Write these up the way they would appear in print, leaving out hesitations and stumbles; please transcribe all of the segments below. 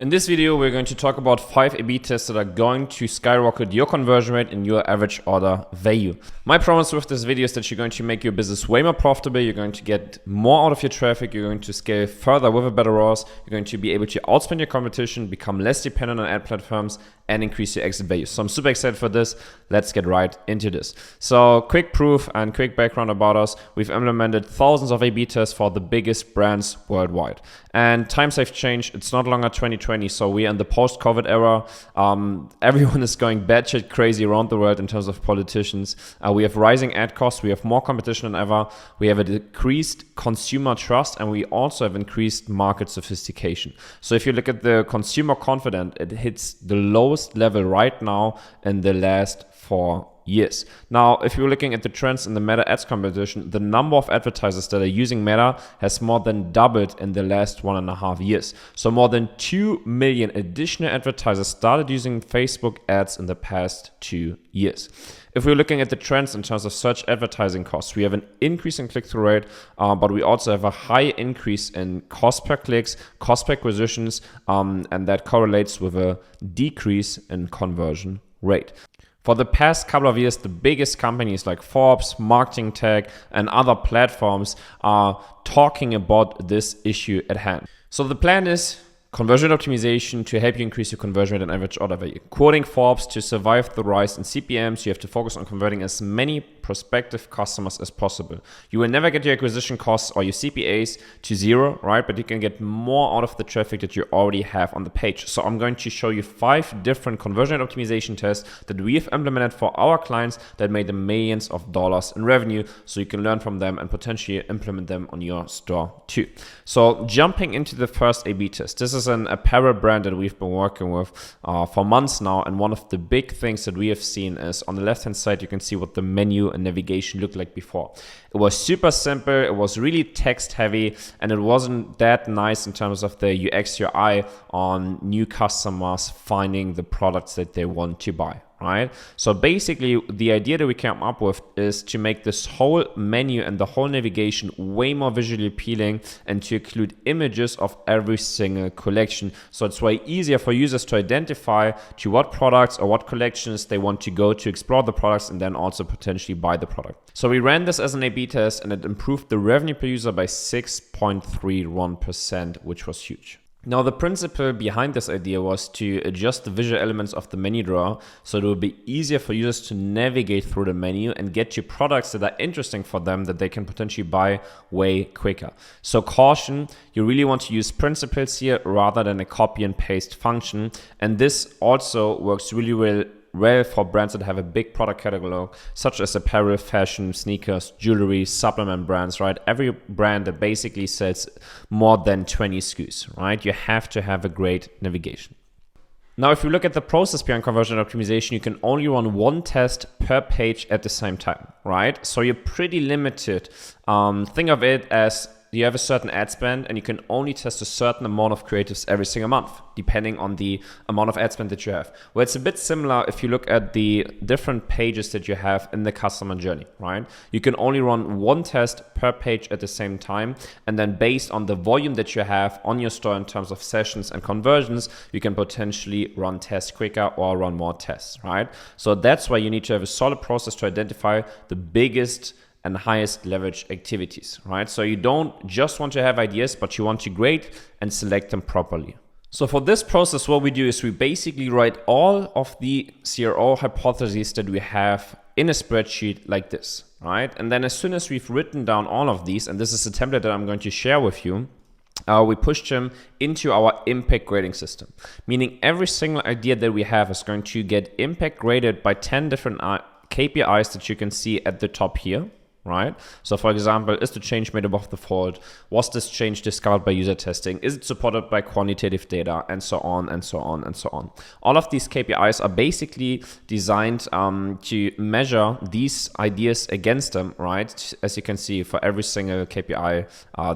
In this video, we're going to talk about 5 A/B tests that are going to skyrocket your conversion rate and your average order value. My promise with this video is that you're going to make your business way more profitable. You're going to get more out of your traffic. You're going to scale further with a better ROAS. You're going to be able to outspend your competition, become less dependent on ad platforms, and increase your exit value. So I'm super excited for this. Let's get right into this. So quick proof and quick background about us. We've implemented thousands of A/B tests for the biggest brands worldwide. And times have changed. It's not longer 2020. So we're in the post-COVID era. Everyone is going batshit crazy around the world in terms of politicians. We have rising ad costs. We have more competition than ever. We have a decreased consumer trust, and we also have increased market sophistication. So if you look at the consumer confidence, it hits the lowest level right now in the last 4 years. Now, if you're looking at the trends in the Meta ads competition, the number of advertisers that are using Meta has more than doubled in the last 1.5 years. So more than 2 million additional advertisers started using Facebook ads in the past 2 years. If we're looking at the trends in terms of search advertising costs, we have an increase in click-through rate, but we also have a high increase in cost per clicks, cost per acquisitions, and that correlates with a decrease in conversion rate. For the past couple of years, the biggest companies like Forbes, Marketing Tech, and other platforms are talking about this issue at hand. So the plan is conversion optimization to help you increase your conversion rate and average order value. Quoting Forbes, to survive the rise in CPMs, you have to focus on converting as many prospective customers as possible. You will never get your acquisition costs or your CPAs to zero, right? But you can get more out of the traffic that you already have on the page. So I'm going to show you 5 different conversion rate optimization tests that we have implemented for our clients that made them millions of dollars in revenue, so you can learn from them and potentially implement them on your store too. So jumping into the first A/B test. This is an apparel brand that we've been working with for months now, and one of the big things that we have seen is on the left hand side you can see what the menu and navigation looked like before. It was super simple, it was really text heavy, and it wasn't that nice in terms of the UX UI on new customers finding the products that they want to buy. Right? So basically the idea that we came up with is to make this whole menu and the whole navigation way more visually appealing and to include images of every single collection. So it's way easier for users to identify to what products or what collections they want to go to explore the products and then also potentially buy the product. So we ran this as an A/B test and it improved the revenue per user by 6.31%, which was huge. Now, the principle behind this idea was to adjust the visual elements of the menu drawer so it will be easier for users to navigate through the menu and get to products that are interesting for them that they can potentially buy way quicker. So caution, you really want to use principles here rather than a copy and paste function. And this also works really well for brands that have a big product catalog, such as apparel, fashion, sneakers, jewelry, supplement brands, right? Every brand that basically sells more than 20 SKUs, right? You have to have a great navigation. Now, if you look at the process behind conversion optimization, you can only run 1 test per page at the same time, right? So you're pretty limited. Think of it as you have a certain ad spend and you can only test a certain amount of creatives every single month, depending on the amount of ad spend that you have. Well, it's a bit similar if you look at the different pages that you have in the customer journey, right? You can only run 1 test per page at the same time. And then based on the volume that you have on your store in terms of sessions and conversions, you can potentially run tests quicker or run more tests, right? So that's why you need to have a solid process to identify the biggest and highest leverage activities, right? So you don't just want to have ideas, but you want to grade and select them properly. So for this process, what we do is we basically write all of the CRO hypotheses that we have in a spreadsheet like this, right? And then as soon as we've written down all of these, and this is a template that I'm going to share with you, we push them into our impact grading system, meaning every single idea that we have is going to get impact graded by 10 different KPIs that you can see at the top here. Right? So for example, is the change made above the fold? Was this change discovered by user testing? Is it supported by quantitative data? And so on and so on and so on. All of these KPIs are basically designed to measure these ideas against them, right? As you can see, for every single KPI,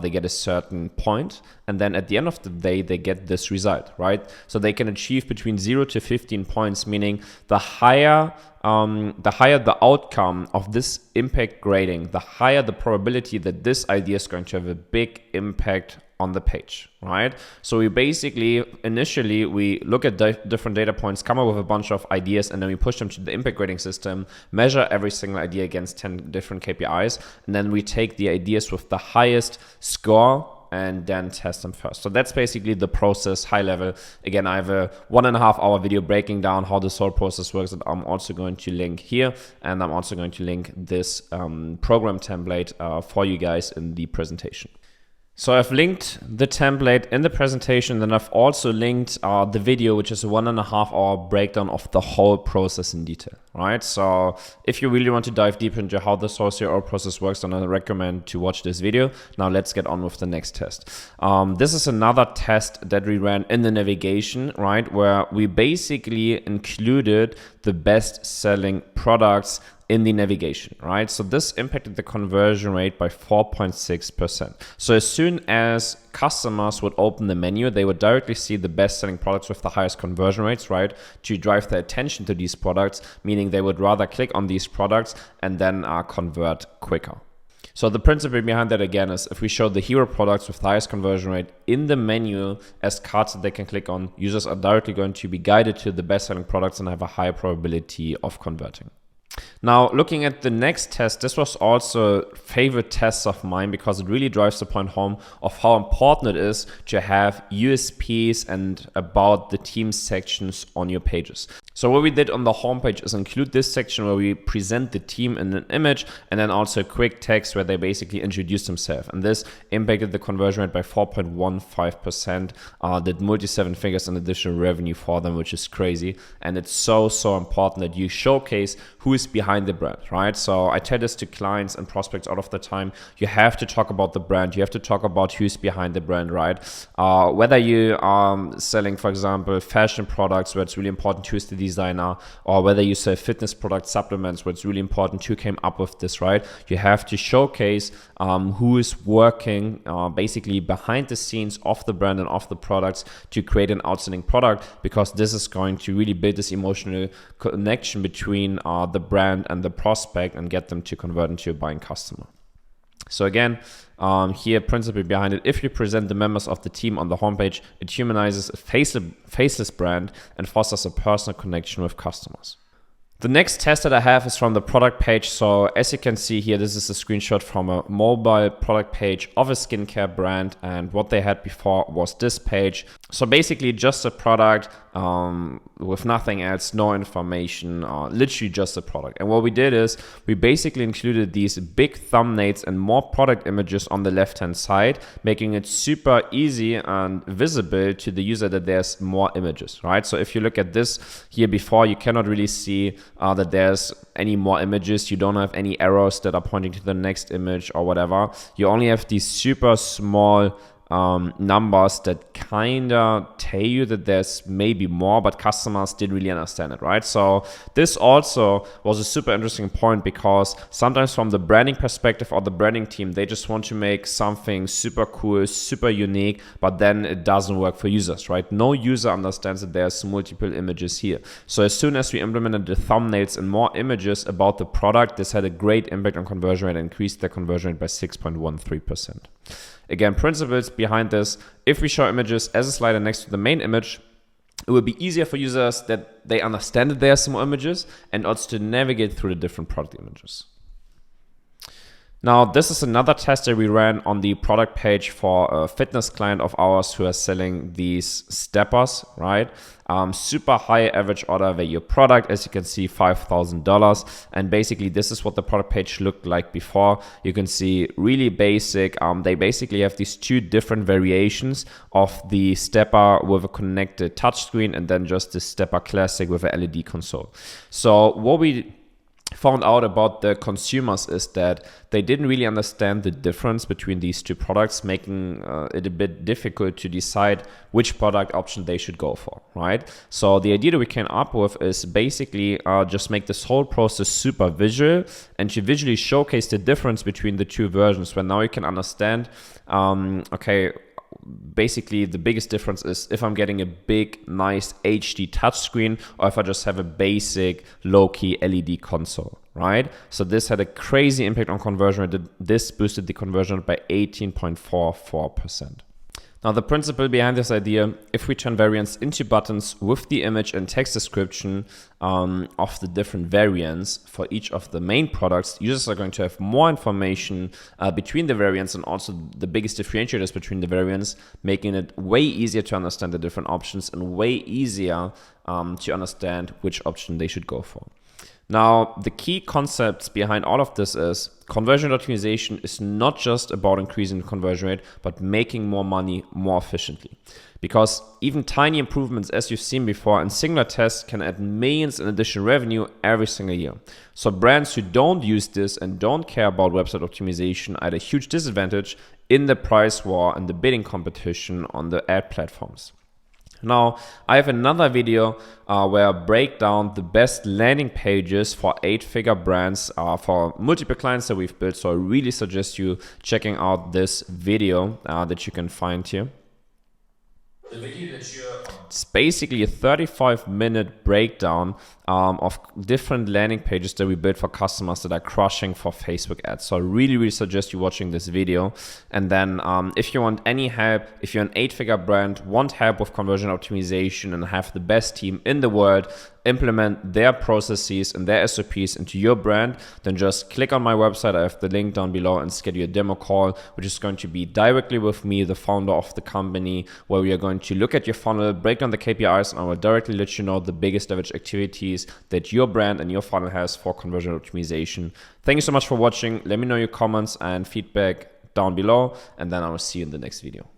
they get a certain point. And then at the end of the day, they get this result, right? So they can achieve between 0 to 15 points, meaning the higher the outcome of this impact grading, the higher the probability that this idea is going to have a big impact on the page, right? So we basically, initially, we look at different data points, come up with a bunch of ideas, and then we push them to the impact grading system, measure every single idea against 10 different KPIs, and then we take the ideas with the highest score and then test them first. So that's basically the process, high level. Again, I have a 1.5 hour video breaking down how this whole process works that I'm also going to link here, and I'm also going to link this program template for you guys in the presentation. So I've linked the template in the presentation, then I've also linked the video, which is a 1.5 hour breakdown of the whole process in detail, right? So if you really want to dive deep into how this whole CRO process works, then I recommend to watch this video. Now let's get on with the next test. This is another test that we ran in the navigation, right? Where we basically included the best selling products in the navigation, right? So this impacted the conversion rate by 4.6%. So as soon as customers would open the menu, they would directly see the best selling products with the highest conversion rates, right? To drive their attention to these products, meaning they would rather click on these products and then convert quicker. So the principle behind that again is if we show the hero products with the highest conversion rate in the menu as cards that they can click on, users are directly going to be guided to the best selling products and have a higher probability of converting. Now, looking at the next test, this was also a favorite test of mine because it really drives the point home of how important it is to have USPs and about the team sections on your pages. So what we did on the homepage is include this section where we present the team in an image and then also a quick text where they basically introduce themselves. And this impacted the conversion rate by 4.15%, did multi-seven figures in additional revenue for them, which is crazy. And it's so important that you showcase who is behind the brand, right? So I tell this to clients and prospects all of the time. You have to talk about the brand. You have to talk about who's behind the brand, right? Whether you are selling, for example, fashion products where it's really important who's the designer, or whether you sell fitness product supplements where it's really important who came up with this, right? You have to showcase who is working basically behind the scenes of the brand and of the products to create an outstanding product, because this is going to really build this emotional connection between the brand and the prospect and get them to convert into a buying customer. So again, here, principle behind it, if you present the members of the team on the homepage, it humanizes a faceless brand and fosters a personal connection with customers. The next test that I have is from the product page. So as you can see here, this is a screenshot from a mobile product page of a skincare brand, and what they had before was this page. So basically just a product with nothing else, no information, literally just a product. And what we did is we basically included these big thumbnails and more product images on the left-hand side, making it super easy and visible to the user that there's more images, right? So if you look at this here before, you cannot really see that there's any more images. You don't have any arrows that are pointing to the next image or whatever. You only have these super small numbers that kind of tell you that there's maybe more, but customers didn't really understand it, right? So this also was a super interesting point, because sometimes from the branding perspective or the branding team, they just want to make something super cool, super unique, but then it doesn't work for users, right? No user understands that there's multiple images here. So as soon as we implemented the thumbnails and more images about the product, this had a great impact on conversion rate and increased the conversion rate by 6.13%. Again, principles behind this: if we show images as a slider next to the main image, it will be easier for users that they understand that there are some more images, and also to navigate through the different product images. Now, this is another test that we ran on the product page for a fitness client of ours who are selling these steppers, right? Super high average order value product, as you can see, $5,000. And basically, this is what the product page looked like before. You can see really basic. They basically have these two different variations of the stepper with a connected touchscreen, and then just the stepper classic with a LED console. So what we found out about the consumers is that they didn't really understand the difference between these two products, making it a bit difficult to decide which product option they should go for, right? So the idea that we came up with is basically just make this whole process super visual and to visually showcase the difference between the two versions, where now you can understand, okay, basically the biggest difference is if I'm getting a big, nice HD touchscreen, or if I just have a basic low-key LED console, right? So this had a crazy impact on conversion rate. This boosted the conversion rate by 18.44%. Now, the principle behind this idea, if we turn variants into buttons with the image and text description of the different variants for each of the main products, users are going to have more information between the variants, and also the biggest differentiators between the variants, making it way easier to understand the different options and way easier to understand which option they should go for. Now, the key concepts behind all of this is conversion optimization is not just about increasing the conversion rate, but making more money more efficiently. Because even tiny improvements, as you've seen before, in singular tests can add millions in additional revenue every single year. So brands who don't use this and don't care about website optimization are at a huge disadvantage in the price war and the bidding competition on the ad platforms. Now, I have another video where I break down the best landing pages for 8-figure brands for multiple clients that we've built. So I really suggest you checking out this video that you can find here. The video that it's basically a 35-minute breakdown of different landing pages that we built for customers that are crushing for Facebook ads. So I really suggest you watching this video. And then if you want any help, if you're an 8-figure brand, want help with conversion optimization and have the best team in the world implement their processes and their SOPs into your brand, then just click on my website. I have the link down below and schedule a demo call, which is going to be directly with me, the founder of the company, where we are going to look at your funnel, break down the KPIs, and I will directly let you know the biggest leverage activities that your brand and your funnel has for conversion optimization. Thank you so much for watching. Let me know your comments and feedback down below, and then I will see you in the next video.